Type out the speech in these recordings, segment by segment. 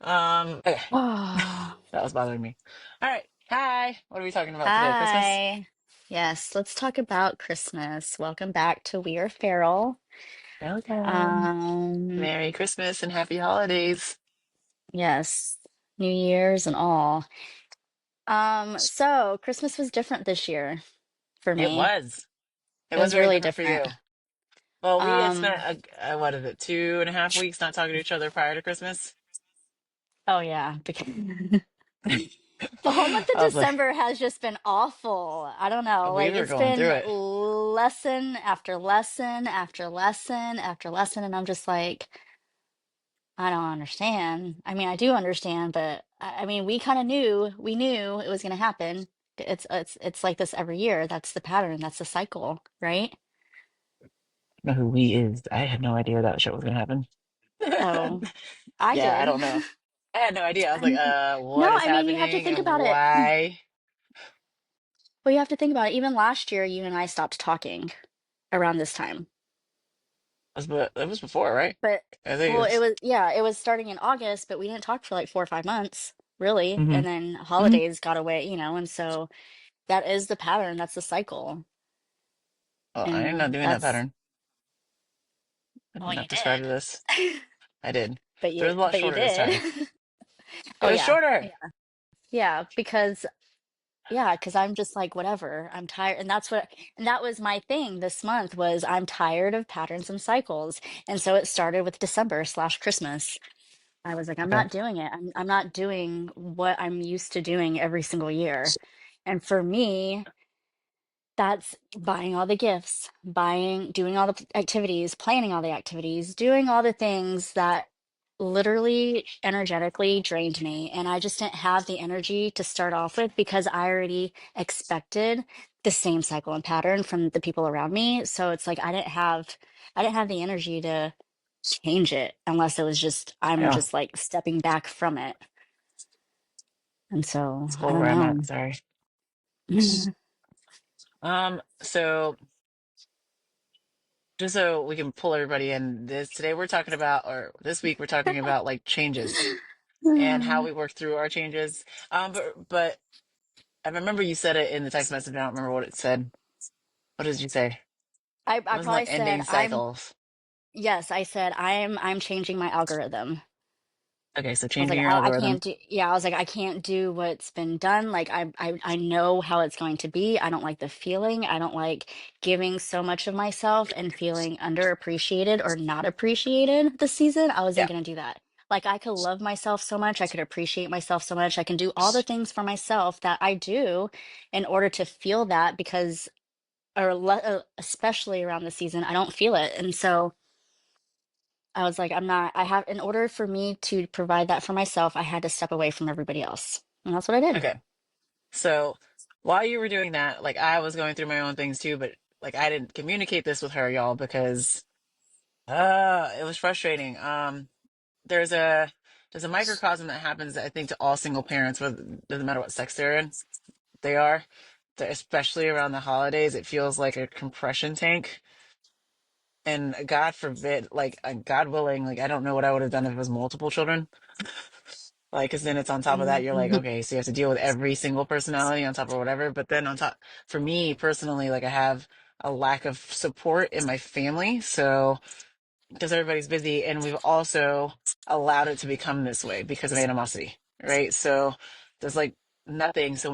Okay. Oh, That was bothering me. All right. Hi. What are we talking about today? Christmas? hi. Yes, let's talk about Christmas. Welcome back to We Are Feral. Welcome. Um, Merry Christmas and happy holidays. yes, New Year's and all. So Christmas was different this year for It me. was. It It was was very really different for different. you. Well, we had Um, spent what is it, 2.5 weeks not talking to each other prior to Christmas. oh yeah, because I the whole month of was like, December has just been awful. I don't know, we like were it's going been through it. lesson after lesson after lesson after lesson, and I'm just like, I don't understand. I mean, I do understand, but I mean, we knew it was going to happen. It's like this every year. That's the pattern. That's the cycle, right? Know who we is. I had no idea that shit was gonna happen. Oh, I Yeah, I did. don't know. I had no idea. I was like, And what no, is I mean, you have to happening think and about it. why? Well, you have to think about it. Even last year, you and I stopped talking around this time. It was before, right? But I think it well, it was. was yeah, it was starting in August, but we didn't talk for like 4 or 5 months, really. Hmm. And then Hmm. holidays got away, and so that is the pattern. That's the cycle. Well, I am not And doing that that's pattern. I did well, you not prescribe to did. this. I did. But But it you was a lot but you shorter this did. time. It Oh was yeah. shorter. Yeah. Yeah, because I'm just like whatever. I'm tired, and that was my thing this month was I'm tired of patterns and cycles. And so it started with December/Christmas. I was like, I'm Okay. not doing it. I'm not doing what I'm used to doing every single year. And for me, that's buying all the gifts, doing all the activities, planning all the activities, doing all the things that literally energetically drained me. And I just didn't have the energy to start off with because I already expected the same cycle and pattern from the people around me. So it's like I didn't have the energy to change it unless it was just I'm Yeah. just like stepping back from it. And so It's I cold don't where I'm at. know. Sorry. So just so we can pull everybody in, this today we're talking about, or this week we're talking about like changes and how we work through our changes. But I remember you said it in the text message. I don't remember what it said. What did you say? It I wasn't like probably said ending cycles. yes, I said I'm changing my algorithm. Okay, so I was changing like, your I algorithm. can't do, yeah, I was like, I can't do what's been done. Like, I know how it's going to be. I don't like the feeling. I don't like giving so much of myself and feeling underappreciated or not appreciated this season. I wasn't Yeah. going to do that. Like, I could love myself so much. I could appreciate myself so much. I can do all the things for myself that I do in order to feel that because, especially around the season, I don't feel it. And so, I was like, in order for me to provide that for myself, I had to step away from everybody else. And that's what I did. Okay. So while you were doing that, like I was going through my own things too, but like I didn't communicate this with her, y'all, because it was frustrating. There's a there's a microcosm that happens, I think, to all single parents, whether doesn't matter what sex they are, especially around the holidays. It feels like a compression tank. And God forbid, like God willing, like I don't know what I would have done if it was multiple children. Like, because then it's on top of that, you're like, Mhm. okay, so you have to deal with every single personality on top of whatever. But then on top, for me personally, like I have a lack of support in my family. So, because everybody's busy, and we've also allowed it to become this way because of animosity, right? So, there's like nothing. So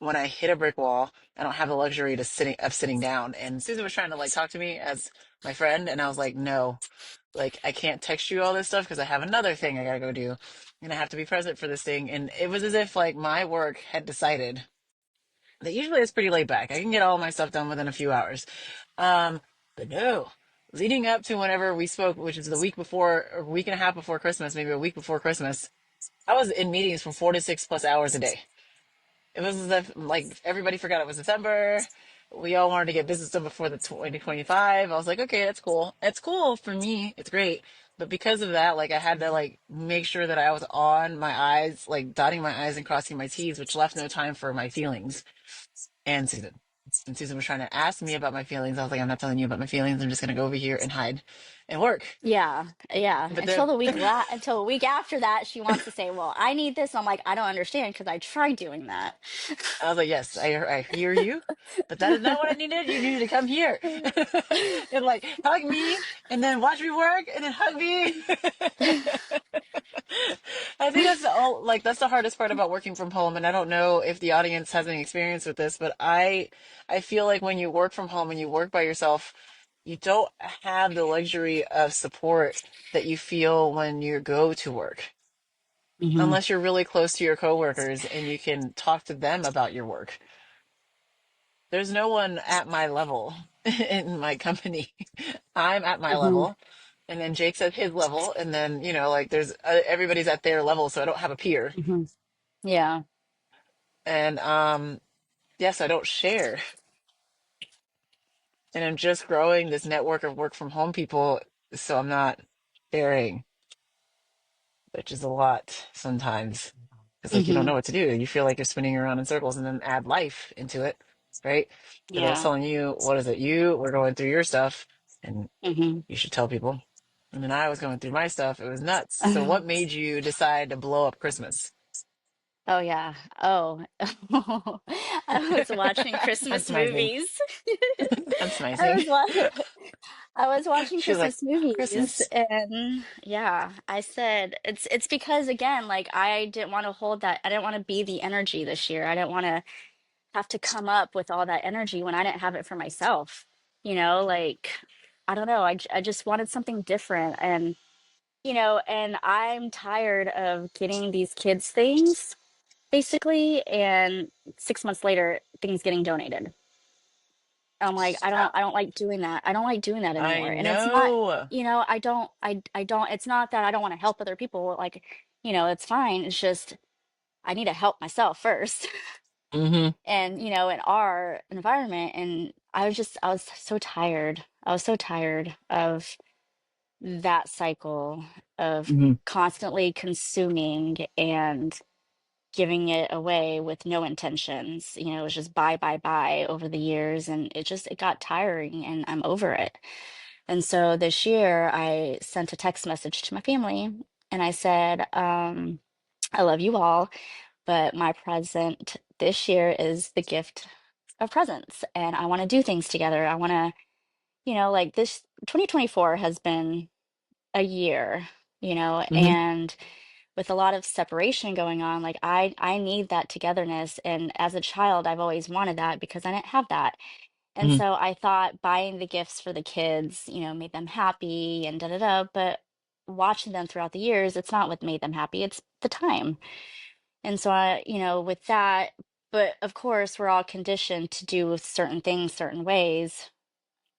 when I hit a brick wall, I don't have the luxury of sitting down. And Susan was trying to like talk to me as my friend, and I was like, no, like I can't text you all this stuff because I have another thing I gotta go do, and I have to be present for this thing. And it was as if like my work had decided that usually it's pretty laid back. I can get all my stuff done within a few hours. Um, but no. Leading up to whenever we spoke, which is the week before, or week and a half before Christmas, maybe a week before Christmas, I was in meetings for 4 to 6 plus hours a day. It was as if like everybody forgot it was December. We all wanted to get business done before the 2025. I was like, okay, that's cool. It's cool for me. It's great. But because of that, like I had to like make sure that I was on my eyes, like dotting my I's and crossing my T's, which left no time for my feelings. And Susan. And Susan was trying to ask me about my feelings. I was like, I'm not telling you about my feelings. I'm just going to go over here and hide. and work. Yeah, yeah. But then Until a week after that, she wants to say, "Well, I need this." I'm like, "I don't understand because I tried doing that." I was like, yes, I hear you, but that is not what I needed. You needed to come here and like hug me and then watch me work and then hug me. I think that's that's the hardest part about working from home. And I don't know if the audience has any experience with this, but I feel like when you work from home and you work by yourself, you don't have the luxury of support that you feel when you go to work. Hmm. Unless you're really close to your coworkers and you can talk to them about your work. There's no one at my level in my company. I'm at my Hmm. level, and then Jake's at his level, and then like there's everybody's at their level, so I don't have a peer. Hmm. Yeah. And yes, I don't share, and I'm just growing this network of work from home people, so I'm not sharing, which is a lot sometimes. It's like you don't Hmm. know what to do. You feel like you're spinning around in circles, and then add life into it, right? Because I was Yeah. telling you, what is it? You were going through your stuff, and Hmm. you should tell people. And then I was going through my stuff. It was nuts. So what made you decide to blow up Christmas? Oh yeah. Oh, I was watching That's Christmas my thing. movies. That's my I thing. was I was watching She was like, Christmas movies, Christmas. and yeah, I said it's because again, like I didn't want to hold that. I didn't want to be the energy this year. I didn't want to have to come up with all that energy when I didn't have it for myself. Like I don't know. I just wanted something different, and and I'm tired of getting these kids things basically, and 6 months later, things getting donated. I'm like, I don't like doing that. I don't like doing that I anymore. And it's not, know. I don't, it's not that I don't want to help other people. Like, it's fine. It's just, I need to help myself first. Hmm. And, in our environment. And I was so tired. I was so tired of that cycle of Hmm. constantly consuming and giving it away with no intentions. It was just buy, buy, buy over the years. And it got tiring and I'm over it. And so this year I sent a text message to my family and I said, I love you all, but my present this year is the gift of presents. And I want to do things together. I want to, like this 2024 has been a year, Hmm. and with a lot of separation going on, like I need that togetherness. And as a child, I've always wanted that because I didn't have that. And Hmm. so I thought buying the gifts for the kids, made them happy and da da da. But watching them throughout the years, it's not what made them happy, it's the time. And so with that, but of course, we're all conditioned to do certain things certain ways,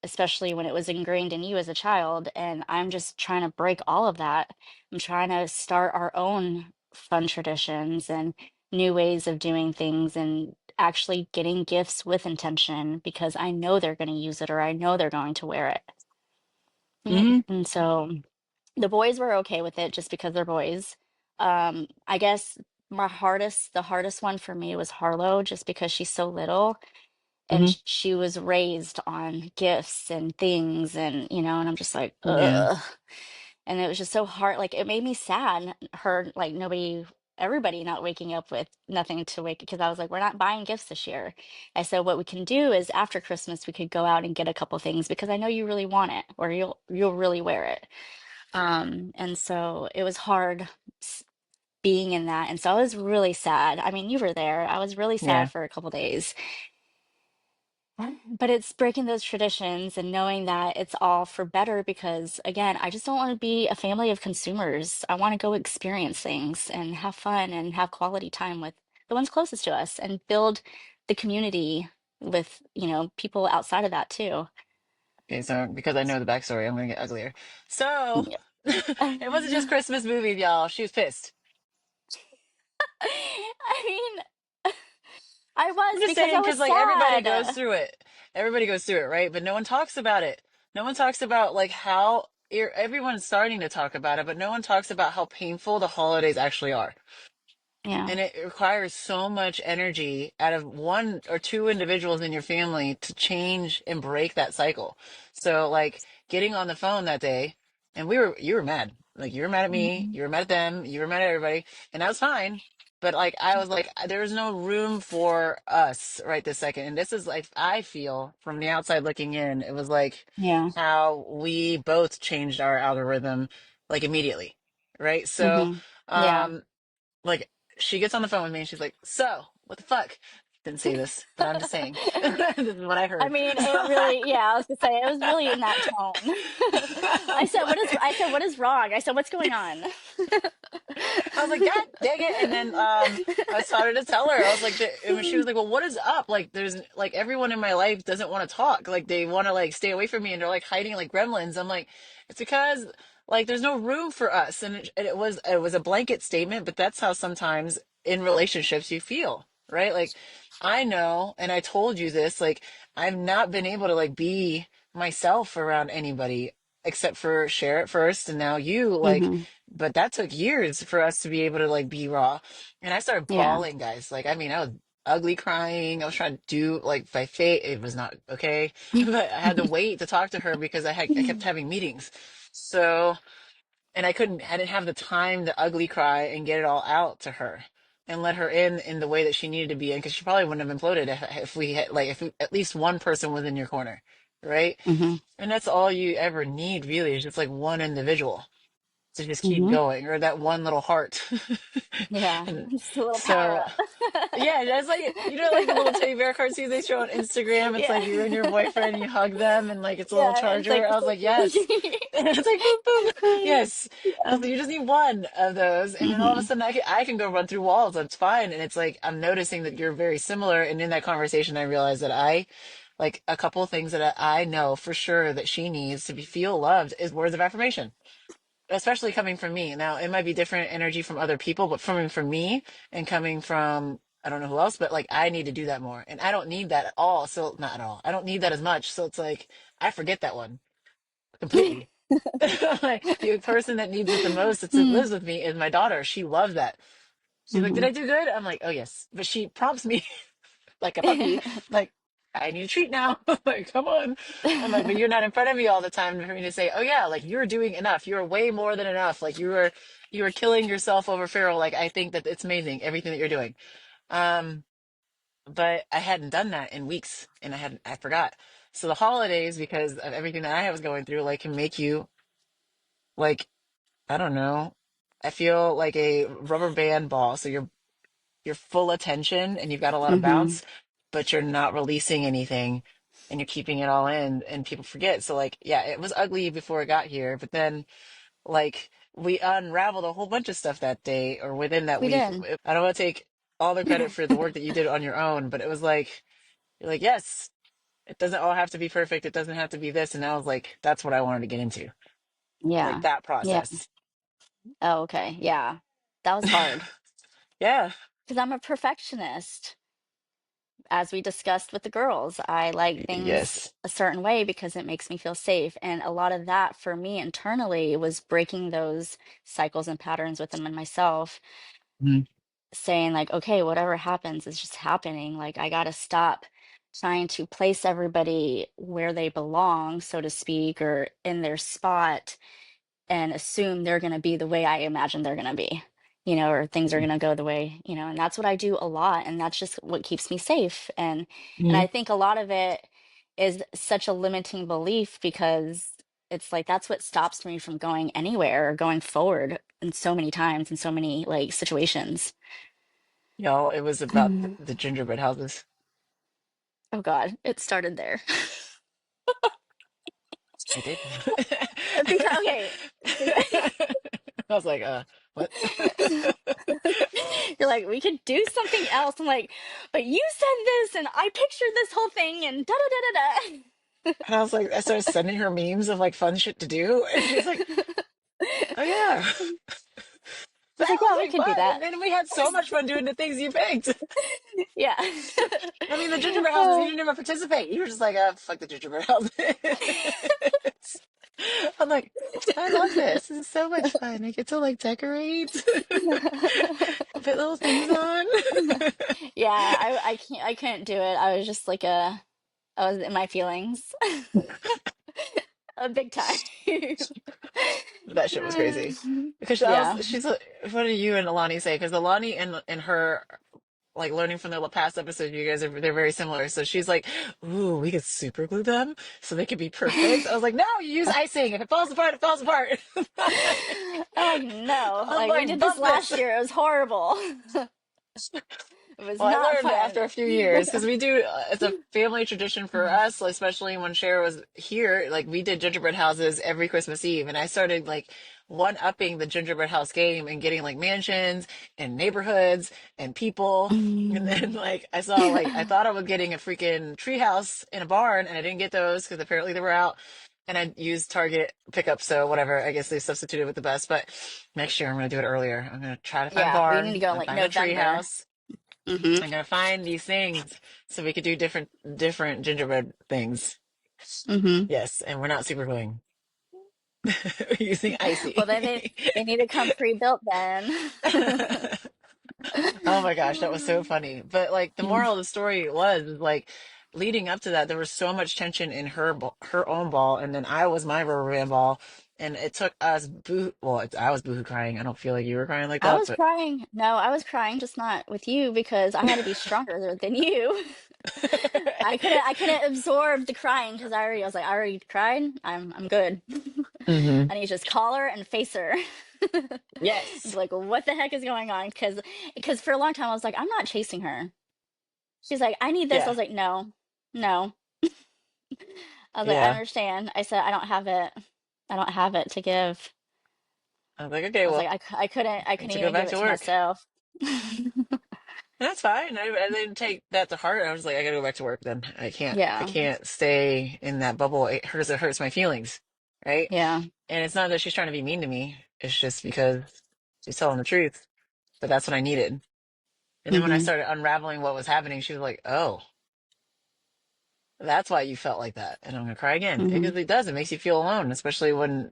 especially when it was ingrained in you as a child. And I'm just trying to break all of that. I'm trying to start our own fun traditions and new ways of doing things and actually getting gifts with intention because I know they're going to use it or I know they're going to wear it. Hmm. And so the boys were okay with it just because they're boys. I guess the hardest one for me was Harlow just because she's so little and Hmm. she was raised on gifts and things and and I'm just like Yeah. ugh, and it was just so hard. Like it made me sad, her like nobody everybody not waking up with nothing to wake, because I was like, we're not buying gifts this year. I said what we can do is after Christmas we could go out and get a couple things because I know you really want it or you'll really wear it. And so it was hard s- being in that, and so I was really sad. I mean, you were there. I was really sad Yeah. for a couple days. But it's breaking those traditions and knowing that it's all for better because, again, I just don't want to be a family of consumers. I want to go experience things and have fun and have quality time with the ones closest to us and build the community with, people outside of that too. Okay, so because I know the backstory, I'm gonna get uglier. So Yeah. it wasn't just Christmas movies, y'all. She was pissed. I mean, I I'm was just because I saying, was because like everybody sad. goes through it. Everybody goes through it, right? But no one talks about it. No one talks about like how everyone's starting to talk about it, but no one talks about how painful the holidays actually are. Yeah. And it requires so much energy out of one or two individuals in your family to change and break that cycle. So, like getting on the phone that day. and you were mad. Like you were mad at me, Mhm. you were mad at them, you were mad at everybody, and that was fine. But like I was like, there was no room for us right this second. And this is like I feel from the outside looking in, it was like Yeah. how we both changed our algorithm like immediately. Right. So Hmm. Yeah. um like she gets on the phone with me and she's like, "So, what the fuck?" Didn't say this, but I'm just saying. This is what I I heard. mean, it really, yeah, I was gonna say it was really in that tone. I said, what is wrong? I said, what's going on? I was like, God dang it. And then I started to tell her, I was like, and she was like, well, what is up? Like, there's like everyone in my life doesn't want to talk. Like, they want to like stay away from me and they're like hiding like gremlins. I'm like, it's because like there's no room for us. And it was a blanket statement, but that's how sometimes in relationships you feel, right? Like, I know, and I told you this, like, I've not been able to like be myself around anybody except for Cher at first and now you like Hmm. but that took years for us to be able to like be raw. And I started Yeah. bawling, guys. Like, I mean, I was ugly crying. I was trying to do like my face. It was not okay. But I had to wait to talk to her because I kept having meetings. So, and I didn't have the time to ugly cry and get it all out to her and let her in the way that she needed to be in because she probably wouldn't have imploded if we had like if at least one person was in your corner, right? Hmm. And that's all you ever need really is just like one individual to just keep Hmm. going or that one little heart. Yeah. And Just a little power so up. yeah, that's like you know like the little teddy bear cartoons they show on Instagram. It's like Yeah. you and your boyfriend, you hug them and like it's a little Yeah. It's charger. like, I was like, yes. And it's like boop boop. Yes. I yeah. was like, you just need one of those. And then all of a Hmm. sudden I can go run through walls. It's fine. And it's like I'm noticing that you're very similar. And in that conversation I realized that I like a couple of things that I know for sure that she needs to be feel loved is words of affirmation, especially coming from me. Now, it might be different energy from other people, but coming from me and coming from I don't know who else, but like I need to do that more. And I don't need that at all. So not at all. I don't need that as much. So it's like I forget that one completely. Like the person that needs it the most that lives with me is my daughter. She loves that. She's like, "Did Hmm. I do good?" I'm like, "Oh yes." But she prompts me like a puppy, like, I need a treat now. Like, come on. I'm like, but you're not in front of me all the time for me to say, oh yeah, like you're doing enough. You're way more than enough. Like you are killing yourself over Farrell. Like I think that it's amazing everything that you're doing. Um, but I hadn't done that in weeks and I forgot. So the holidays, because of everything that I was going through, like can make you like, I don't know. I feel like a rubber band ball. So you're full attention and you've got a lot of Hmm. bounce, but you're not releasing anything and you're keeping it all in and people forget. So like, yeah, it was ugly before it got here, but then like we unraveled a whole bunch of stuff that day or within that We week. did. I don't want to take all the credit for the work that you did on your own, but it was like, you're like, yes, it doesn't all have to be perfect. It doesn't have to be this. And I was like, that's what I wanted to get into, like Yeah. that Yeah. process. Oh, okay. Yeah. That was hard Yeah. because I'm a perfectionist. As we discussed with the girls, I like things Yes. a certain way because it makes me feel safe. And a lot of that for me internally was breaking those cycles and patterns within myself, Mhm. saying, like, okay, whatever happens is just happening. Like, I got to stop trying to place everybody where they belong, so to speak, or in their spot and assume they're going to be the way I imagine they're going to be, or things are going to go the way, and that's what I do a lot. And that's just what keeps me safe. And I Mhm. think a lot of it is such a limiting belief because it's like that's what stops me from going anywhere or going forward in so many times in so many like situations. Y'all, it was about the gingerbread houses. Oh God, it started there. It did. Because okay, I was like, what? you're like, we could do something else. I'm like, but you said this, and I pictured this whole thing, and da da da And I was like, I started sending her memes of like fun shit to do. And she's like, da oh yeah, da. I was that like, was yeah, we like could do fun. that. And then we had so much fun doing the things you picked. Yeah. I mean, the gingerbread houses, you didn't even participate. You were just like, fuck the gingerbread houses. I'm like, I love this. This is so much fun. I get to like decorate, put little things on. Yeah, I can't I couldn't do it. I was just like I was in my feelings. Big time. That shit was crazy. Because Yeah. what did you and Alani say? Because Alani and her, like learning from the past episode, you guys they're very similar. So she's like, "Ooh, we could super glue them so they could be perfect." I was like, "No, you use icing. If it falls apart, it falls apart." I'm like, no, I'm like we like, did this "Bump this." last year. It was horrible. It was Well, I not learned after fun. a few years because we do, it's a family tradition for us, especially when Cher was here. Like, we did gingerbread houses every Christmas Eve, and I started like one-upping the gingerbread house game and getting like mansions and neighborhoods and people. And then, Mm. like, I saw, like, I thought I was getting a freaking tree house in a barn, and I didn't get those because apparently they were out. And I used Target pickup, so whatever. I guess they substituted with the best. But next year, I'm going to do it earlier. I'm going to try to find a Yeah, we need to barn go in and like find a tree November. house. Hmm. I'm gonna find these things so we could do different gingerbread things. Hmm. Yes, and we're not super gluing. We're using Well, icy. then they need to come pre-built then. Oh my gosh, that was so funny. But like the moral of the story was like leading up to that, there was so much tension in her own ball, and then I was my rubber band ball, and it took us I was boohoo crying. I don't feel like you were crying like I that, was but crying. No, I was crying, just not with you because I had to be stronger than you. I couldn't absorb the crying because I was like, I already cried. I'm good. hmm I need to just call her and face her. And be Yes. like, what the heck is going on? Because for a long time I was like, I'm not chasing her. She's like, I need this. I Yeah. was like, no, no. I was like, I Yeah. understand. I said, I don't have it. I don't have it to give. I was like, okay, I was like, well, I I need couldn't to go even give back it to to work. myself. That's fine. I didn't take that to heart. I was like, I gotta go back to work then. I Yeah, can't stay in that bubble. It hurts my feelings. Right. yeah. And it's not that she's trying to be mean to me. It's just because she's telling the truth. But that's what I needed. And then when I Hmm. started unraveling what was happening, she was like, oh, that's why you felt like that. And I'm gonna cry again. Hmm. Because it does. It makes you feel alone, especially when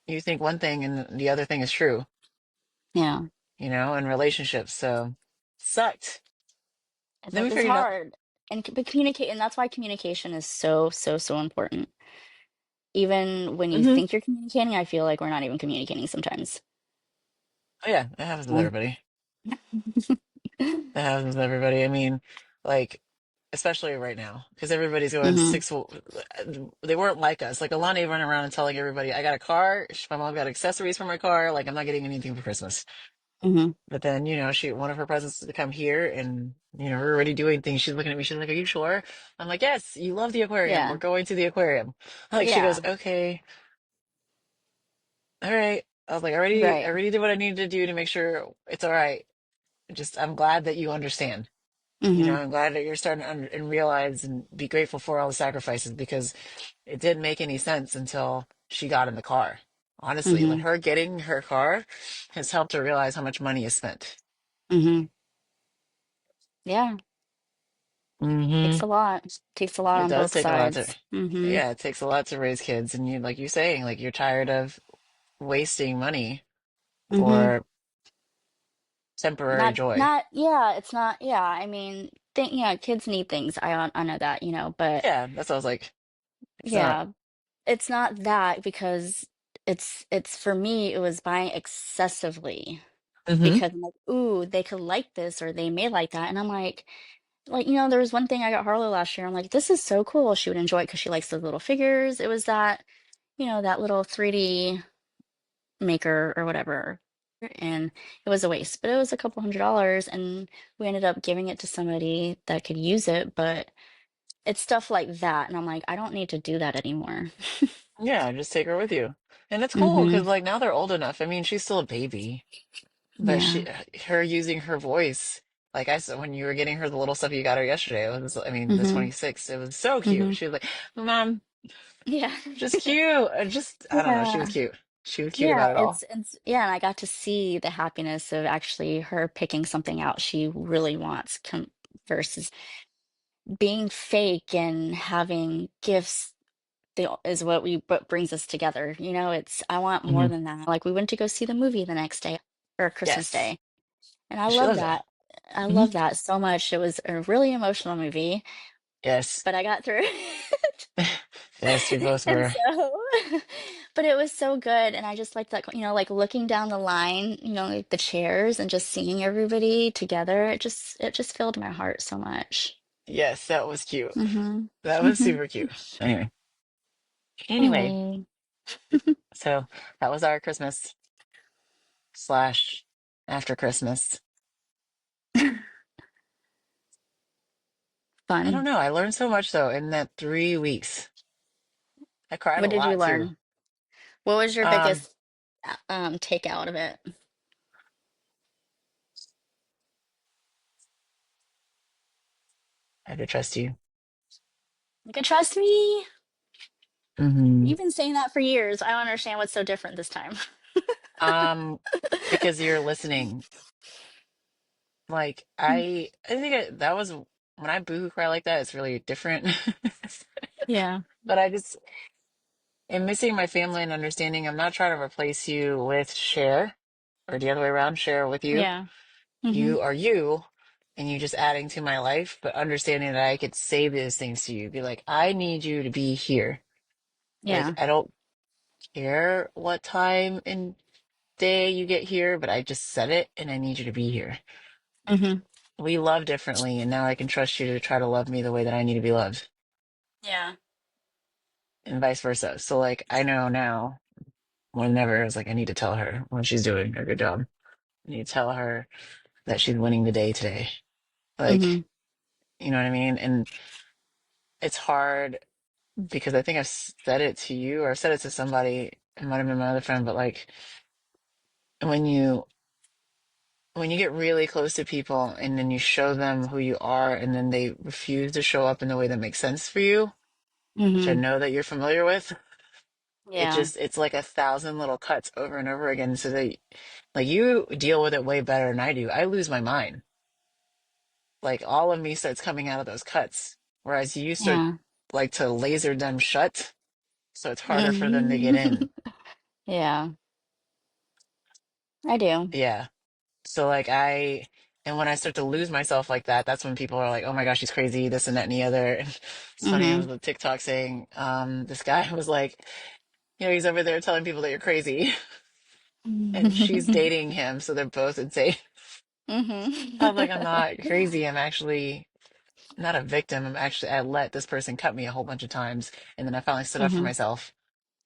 you think one thing and the other thing is true, Yeah. in relationships. So sucked. Then we It's figured out. hard. But communicate, and that's why communication is so, so, so important. Even when you Hmm think you're communicating, I feel like we're not even communicating sometimes. Oh yeah, it happens with Mm. everybody. That happens with everybody. I mean, like, especially right now, because everybody's going Hmm. they weren't like us. Like Alani running around and telling everybody, I got a car. My mom got accessories for my car. Like, I'm not getting anything for Christmas. Hmm. But then, one of her presents is to come here and, we're already doing things. She's looking at me. She's like, are you sure? I'm like, yes, you love the aquarium. We're Yeah. going to the aquarium. Like, she goes, Yeah. okay, all right. I was like, I Right. already did what I needed to do to make sure it's all right. I'm glad that you understand. Hmm. I'm glad that you're starting to and realize and be grateful for all the sacrifices because it didn't make any sense until she got in the car. Honestly, like Hmm. her getting her car has helped her realize how much money is spent. Hmm. Yeah. Hmm Takes a lot It on does both take a lot to, sides. Hmm. yeah, it takes a lot to raise kids. And like you're saying, like you're tired of wasting money Hmm. for temporary Not, joy. not, yeah, it's not, yeah. I mean, yeah, kids need things. I know that, but Yeah, that's what I was like. It's not. yeah, it's not that because it's for me, it was buying excessively Hmm because I'm like, ooh, they could like this or they may like that. And I'm like, there was one thing I got Harlow last year. I'm like, this is so cool. She would enjoy it because she likes the little figures. It was that little 3D maker or whatever. And it was a waste, but it was a couple $100 and we ended up giving it to somebody that could use it, but it's stuff like that. And I'm like, I don't need to do that anymore. Yeah, just take her with you. And it's cool Hmm. because like now they're old enough. I mean, she's still a baby. But Yeah. her using her voice, like I said, when you were getting her the little stuff you got her yesterday, the Hmm. 26th, it was so cute. Hmm. She was like, Mom, Yeah. just cute. I don't know. She was Yeah. cute. She was cute Yeah, about it all. yeah, and I got to see the happiness of actually her picking something out she really wants versus being fake and having gifts is what brings us together. It's I want more Hmm than that. Like we went to go see the movie the next day or Christmas Yes. Day, and I She love loves that. that. I Hmm love that so much. It was a really emotional movie, Yes. but I got through it. Yes, we both And were. so, but it was so good. And I just like that, like looking down the line, like the chairs and just seeing everybody together. It just filled my heart so much. Yes, that was cute. Mm-hmm. That was super cute. Anyway, anyway, Yay. so that was our Christmas slash after Christmas. I don't Fun. know. I learned so much though in that 3 weeks. I cried a What did you lot too. learn? What was your Um, biggest takeout of it? I have to trust you. You can trust me. Hmm. You've been saying that for years. I don't understand what's so different this time. Um, because you're listening. Like I think that was when I boohoo cry like that. It's really different. Yeah. But I just am missing my family and understanding. I'm not trying to replace you with share or the other way around, share with you. Yeah. Hmm. You are you, and you just adding to my life, but understanding that I could say those things to you. Be like, I need you to be here. Like, Yeah. I don't care what time and day you get here, but I just said it and I need you to be here. Hmm. We love differently, and now I can trust you to try to love me the way that I need to be loved, Yeah. and vice versa. So, like, I know now whenever it's like, I need to tell her when she's doing a good job. I need to tell her that she's winning the day today. Like, Hmm. you know what I mean? And it's hard because I think I've said it to you or said it to somebody. It might have been my other friend, but like when you when you get really close to people and then you show them who you are and then they refuse to show up in the way that makes sense for you, which I Hmm. know that you're familiar with, Yeah. it's like a thousand little cuts over and over again. So that like you deal with it way better than I do. I lose my mind. Like all of me starts coming out of those cuts, whereas you start Yeah. like to laser them shut, so it's harder for them to get Hmm. in. Yeah. I do. Yeah. So like and when I start to lose myself like that, that's when people are like, "Oh my gosh, she's crazy," this and that and the other. And it's funny. I Hmm. was on TikTok saying, this guy was like, he's over there telling people that you're crazy, and she's Hmm. dating him, so they're both insane. I was like, I'm not crazy. I'm actually not a victim. I let this person cut me a whole bunch of times, and then I finally stood up for myself.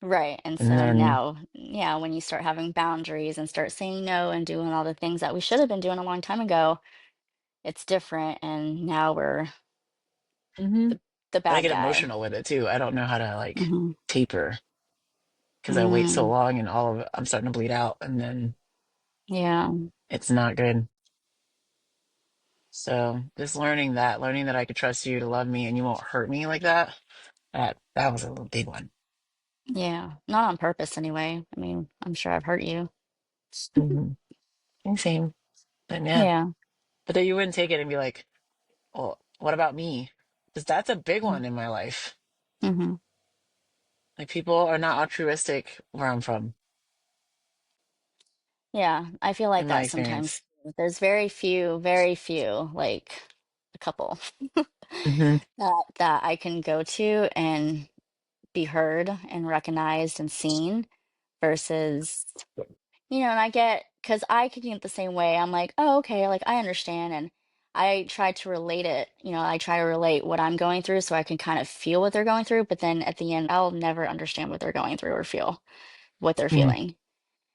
Right. And And so then, now, yeah, when you start having boundaries and start saying no and doing all the things that we should have been doing a long time ago, it's different. And now we're Mhm. the the But I bad get guy. emotional with it too. I don't know how to like Hmm. taper because I wait so Mm, long, and all of it, I'm starting to bleed out, and then yeah. it's not good. So just learning that I could trust you to love me and you won't hurt me like that. That was a little big one. Yeah. Not on purpose anyway. I mean, I'm sure I've hurt you. Hmm. Same. But yeah. Yeah. But then you wouldn't take it and be like, well, what about me? Because that's a big one in my life. Mm-hmm. Like people are not altruistic where I'm from, Yeah. I feel like in my that sometimes. experience. There's very few, like a couple Hmm. that I can go to and be heard and recognized and seen versus, and I get, because I can get the same way. I'm like, oh, okay, like I understand. And I try to relate it, I try to relate what I'm going through so I can kind of feel what they're going through. But then at the end, I'll never understand what they're going through or feel what they're Hmm. feeling.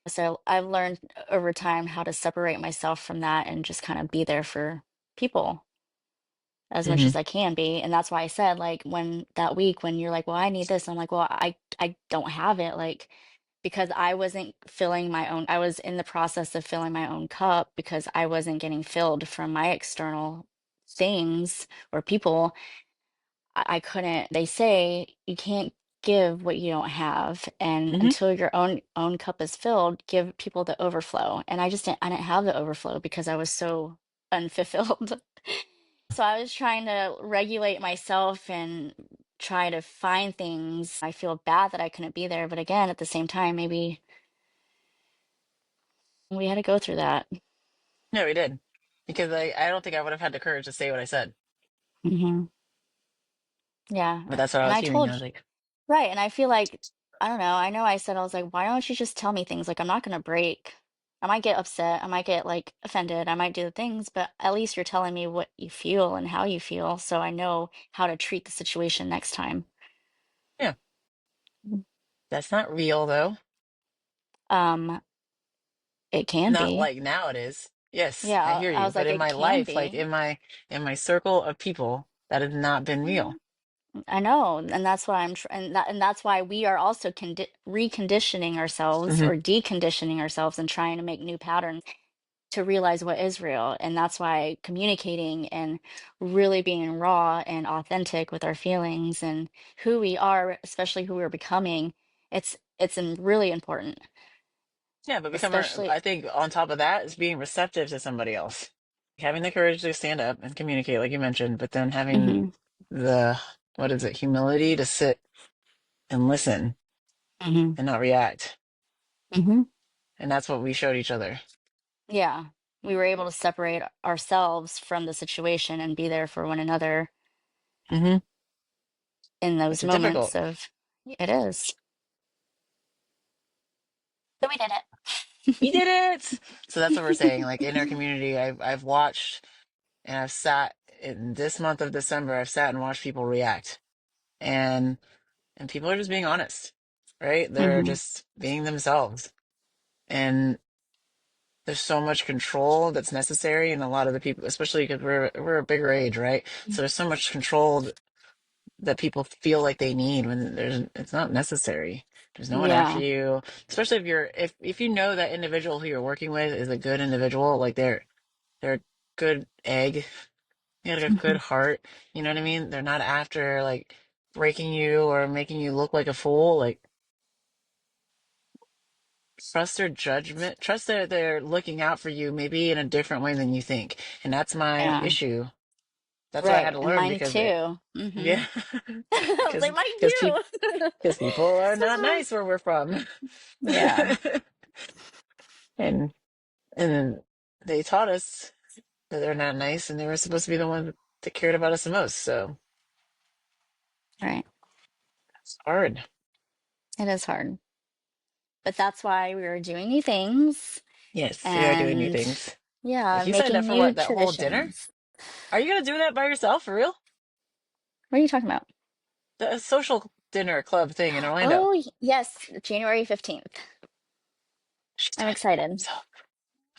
So I've learned over time how to separate myself from that and just kind of be there for people as much Hmm. as I can be. And that's why I said, like, when that week when you're like, well, I need this, I'm like, well, I don't have it. Like, because I wasn't filling my own, I was in the process of filling my own cup because I wasn't getting filled from my external things or people. I couldn't, they say you can't give what you don't have. And Hmm. until your own cup is filled, give people the overflow. And I didn't have the overflow because I was so unfulfilled. So I was trying to regulate myself and try to find things. I feel bad that I couldn't be there, but again, at the same time, maybe we had to go through that. No, we did. Because I don't think I would have had the courage to say what I said. Hmm. Yeah, But that's what I and was I hearing. I told was like, Right. And I feel like, I don't know, I know I said, I was like, why don't you just tell me things? Like, I'm not going to break. I might get upset. I might get like offended. I might do the things, but at least you're telling me what you feel and how you feel. So I know how to treat the situation next time. Yeah, Mhm. that's not real though. Um, it can Not be. like now it is. Yes, I Yeah. hear I you. was But like, in it my can life, like be. in my circle of people, that has not been real. I know, and that's why and that's why we are also reconditioning ourselves Hmm. or deconditioning ourselves and trying to make new patterns to realize what is real. And that's why communicating and really being raw and authentic with our feelings and who we are, especially who we're becoming, really important, Yeah, but especially. I think on top of that is being receptive to somebody else. Having the courage to stand up and communicate, like you mentioned, but then having Hmm. the, what is it, humility to sit and listen Hmm. and not react. Hmm. And that's what we showed each other. Yeah, we were able to separate ourselves from the situation and be there for one another Hmm. in those Which is moments difficult. of it is. So we did We it. did it. So that's what we're saying. Like in our community, I've watched and I've sat in this month of December, I've sat and watched people react. And people are just being honest, right? They're Hmm. just being themselves. And there's so much control that's necessary in a lot of the people, especially because we're a bigger age, right? So there's so much control that people feel like they need when it's not necessary. There's no one after Yeah. you, especially if you know that individual who you're working with is a good individual, like they're a good egg, they got a good Hmm. heart, you know what I mean? They're not after like breaking you or making you look like a fool. Like trust their judgment, trust that they're looking out for you maybe in a different way than you think. And that's my Yeah. issue. That's what I had Right. to And learn mine because it, too. Hmm. yeah, I was because like, mine because people are not too. nice where we're from. Yeah. and and then they taught us that they're not nice and they were supposed to be the ones that cared about us the most. So Right. it's hard. It is hard. But that's why we were doing new things Yes, we are doing new and things. yeah, Like you signed up making for new what, that whole dinner? traditions. Are you gonna do that by yourself for real? What are you talking about? The social dinner club thing in Orlando. Oh, yes, January 15th. She's I'm doing it by excited. herself.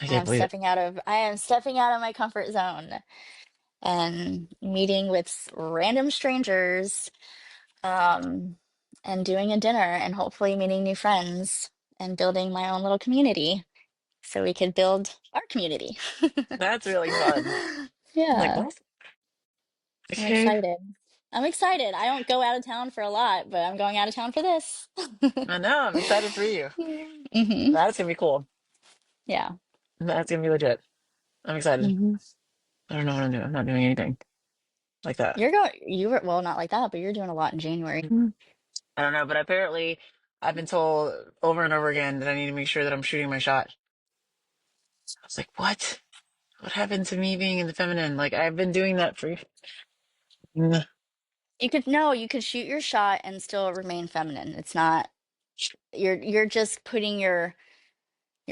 I can't believe it. I am stepping out of my comfort zone and meeting with random strangers, um, and doing a dinner and hopefully meeting new friends and building my own little community so we could build our community. That's really fun. I'm like, Yeah, what? I'm Okay. excited. I'm excited. I don't go out of town for a lot, but I'm going out of town for this. I know. I'm excited for you. Hmm. That's gonna be cool. Yeah. That's gonna be legit. I'm excited. Hmm. I don't know what I'm doing. I'm not doing anything like that. You were, well, not like that, but you're doing a lot in January. Mhm. I don't know, but apparently I've been told over and over again that I need to make sure that I'm shooting my shot. I was like, what? What happened to me being in the feminine? Like I've been doing that for. Mm, You could, no, you could shoot your shot and still remain feminine. It's not, you're just putting your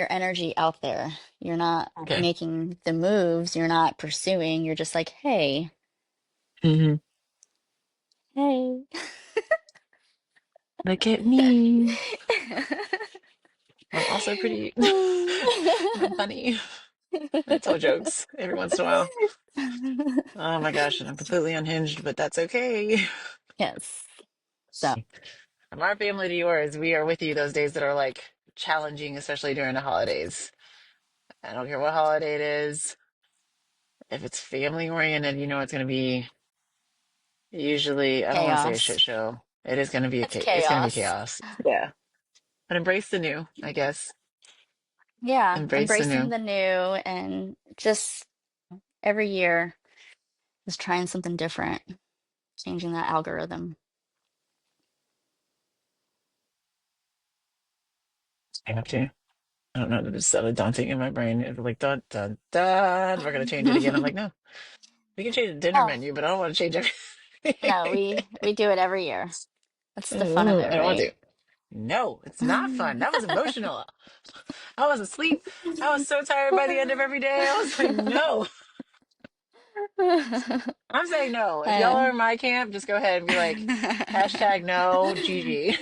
energy out there. You're not okay. making the moves, you're not pursuing. You're just like, "Hey, Hmm. hey." Look at me. I'm also pretty. I'm funny. I tell jokes every once in a while. Oh my gosh, and I'm completely unhinged, but that's okay. Yes. So, From our family to yours, we are with you those days that are like challenging, especially during the holidays. I don't care what holiday it is. If it's family oriented, you know it's going to be usually, I don't want to say a chaos. shit show. It is going to be It's it's going to be chaos. chaos. Yeah. But embrace the new, I guess. Yeah, Embrace the embracing new. the new and just every year is trying something different, changing that algorithm. I have to. I don't know. It's so daunting in my brain. It's like, dun, dun, dun. We're going to change it again. I'm like, no, we can change the dinner Oh, menu, but I don't want to change no, everything. we do it every year. That's the fun of Ooh, it, I don't want right? to. No, it's not fun. That was emotional. I was asleep. I was so tired by the end of every day. I was like, no. I'm saying no. If y'all Uh, are in my camp, just go ahead and be like, hashtag no, Gigi.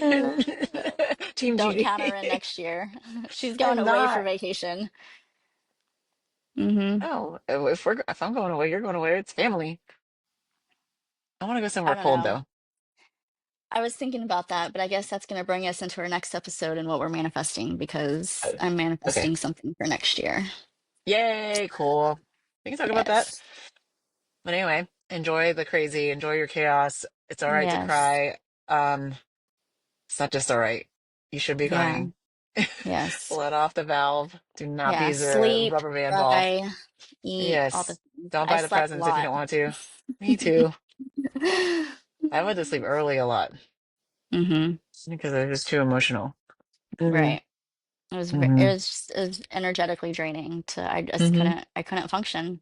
Team don't count her Gigi. in next year. She's going I'm away for not. vacation. Hmm. No, if I'm going away, you're going away. It's family. I want to go I somewhere don't cold know. though. I was thinking about that, but I guess that's going to bring us into our next episode and what we're manifesting because I'm Okay. manifesting something for next year. Yay, cool. We can talk about that. Yes. But anyway, enjoy the crazy, enjoy your chaos. It's all right to Yes. cry. Um, it's not just all right. You should be Yeah. crying. Yes. Let off the valve. Do not be Yeah. the Sleep, rubber band ball. cry, eat, all the Yes. things. Don't I buy the slept a presents if you lot. don't want to. Me too. I went to sleep early a lot Hmm. because I was just too emotional. Hmm. Right. Hmm. It was energetically draining to Hmm. I couldn't function.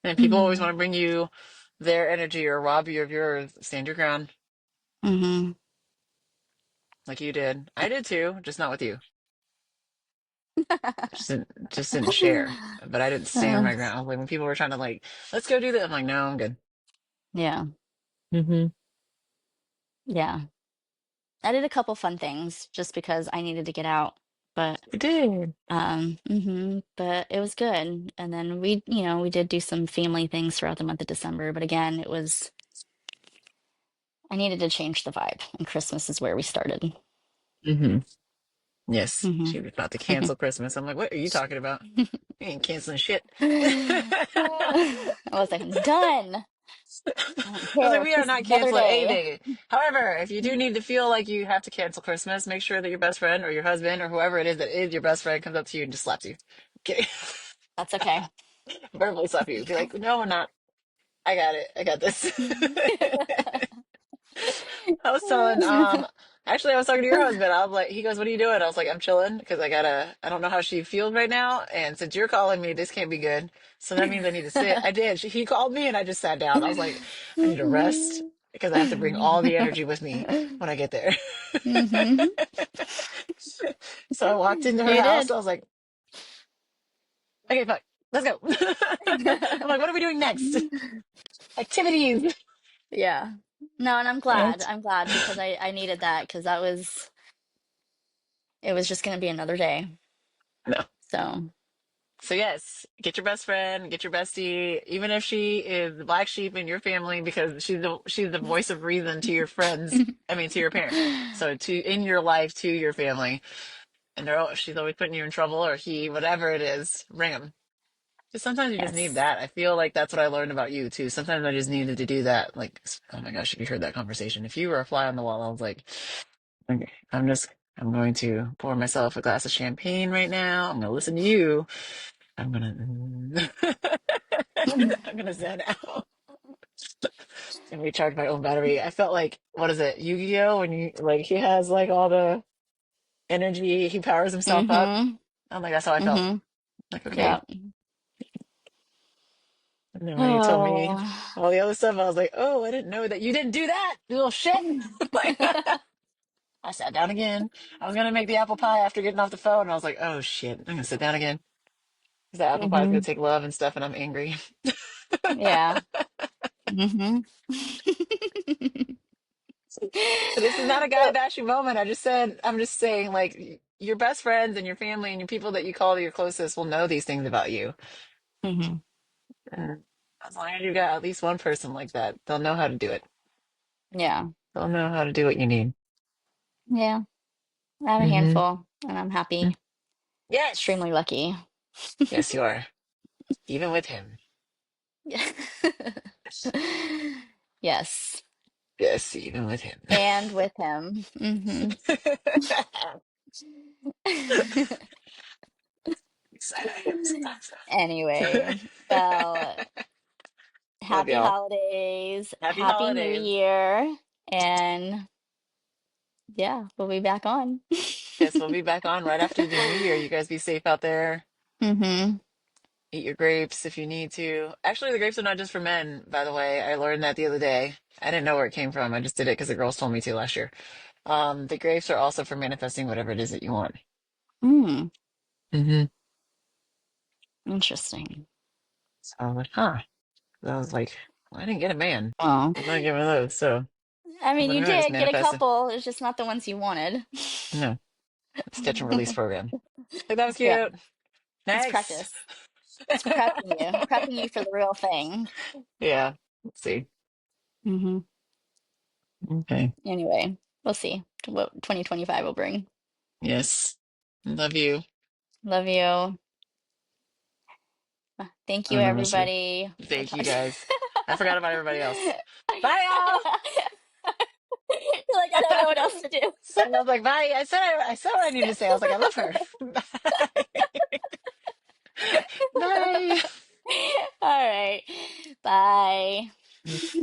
And people always Hmm. want to bring you their energy or rob you of yours. Stand your ground, Hmm. like you did. I did too, just not with you. Just didn't share. But I didn't stand Uh, my ground. Like when people were trying to like, let's go do that. I'm like, no, I'm good. yeah. Hmm. Yeah. I did a couple fun things just because I needed to get out, but We did. but it was good. And then we did do some family things throughout the month of December, but again, it was I needed to change the vibe, and Christmas is where we started. Hmm. Yes, Hmm. she was about to cancel Christmas. I'm like, what are you talking about? You ain't canceling shit. I was like, I'm done. I don't I was like, care. we It's are just not another canceling day. anything. However, if you do need to feel like you have to cancel Christmas, make sure that your best friend or your husband or whoever it is that is your best friend comes up to you and just slaps you. Okay. That's okay. Verbally slap you. Be like, no, I'm not. I got it. I got this. I was telling, actually, I was talking to your husband. I was like, he goes, what are you doing? I was like, I'm chilling because I don't know how she feels right now. And since you're calling me, this can't be good. So that means I need to sit. I did. He called me and I just sat down. I was like, I need to rest because I have to bring all the energy with me when I get there. Hmm. So I walked into her You house. did. I was like, okay, fuck, let's go. I'm like, what are we doing next? Activities. Yeah. No, and I'm glad. Right? I'm glad because I needed that because it was just going to be another day. No. So, So yes, get your best friend, get your bestie, even if she is the black sheep in your family, because she's the voice of reason to your friends. I mean, to your parents. So to in your life to your family, and she's always putting you in trouble, or he, whatever it is, ring them. Just sometimes you just need yes. that. I feel like that's what I learned about you too. Sometimes I just needed to do that. Like, oh my gosh, if you heard that conversation, if you were a fly on the wall, I was like, okay, I'm going to pour myself a glass of champagne right now. I'm going to listen to you. I'm gonna I'm gonna zen out and recharge my own battery. I felt like what is it, Yu-Gi-Oh? When you like he has like all the energy, he powers himself up. Mm-hmm. I'm like that's how I felt. Mm-hmm. Like okay. Yeah. And then when you told me Oh. all the other stuff, I was like, oh, I didn't know that you didn't do that, you little shit. Like I sat down again. I was gonna make the apple pie after getting off the phone, and I was like, oh shit, I'm gonna sit down again because the apple pie is gonna Hmm. take love and stuff, and I'm angry. Yeah. Hmm. But this is not a guy bashing moment. I'm just saying, like, your best friends and your family and your people that you call your closest will know these things about you. Hmm. And as long as you got at least one person like that, they'll know how to do it. Yeah. They'll know how to do what you need. Yeah. I have a Hmm. handful, and I'm happy. Yes. Extremely lucky. Yes, you are. Even with him. Yeah. Yes. Yes, even with him. And with him. Hmm. Excited I am sometimes. Anyway, well, Love happy y'all. holidays, Happy happy new holidays. year, and yeah, we'll be back on. Yes, we'll be back on right after the new year. You guys be safe out there. Hmm. Eat your grapes if you need to. Actually, the grapes are not just for men, by the way. I learned that the other day. I didn't know where it came from. I just did it because the girls told me to last year. The grapes are also for manifesting whatever it is that you want. Hmm. Hmm. Interesting. So I was like, huh. I was like, well, I didn't get a man. Well, I'm not giving those. So I I was mean, like, you all right, just did get a manifest it. couple. It's just not the ones you wanted. No, sketch and release program. Like that was Yeah, cute. it's Next. practice. It's prepping you for the real thing. Yeah. Let's see. Hmm. Okay. Anyway, we'll see what 2025 will bring. Yes. Love you. Love you. Thank I you, don't know what to do. everybody. We'll Thank you talk. guys. I forgot about everybody else. Bye, y'all. You're like, I don't know what else to do. So I was like, bye. I said what I needed to say. I was like, I love her. Bye. All right. Bye. Bye.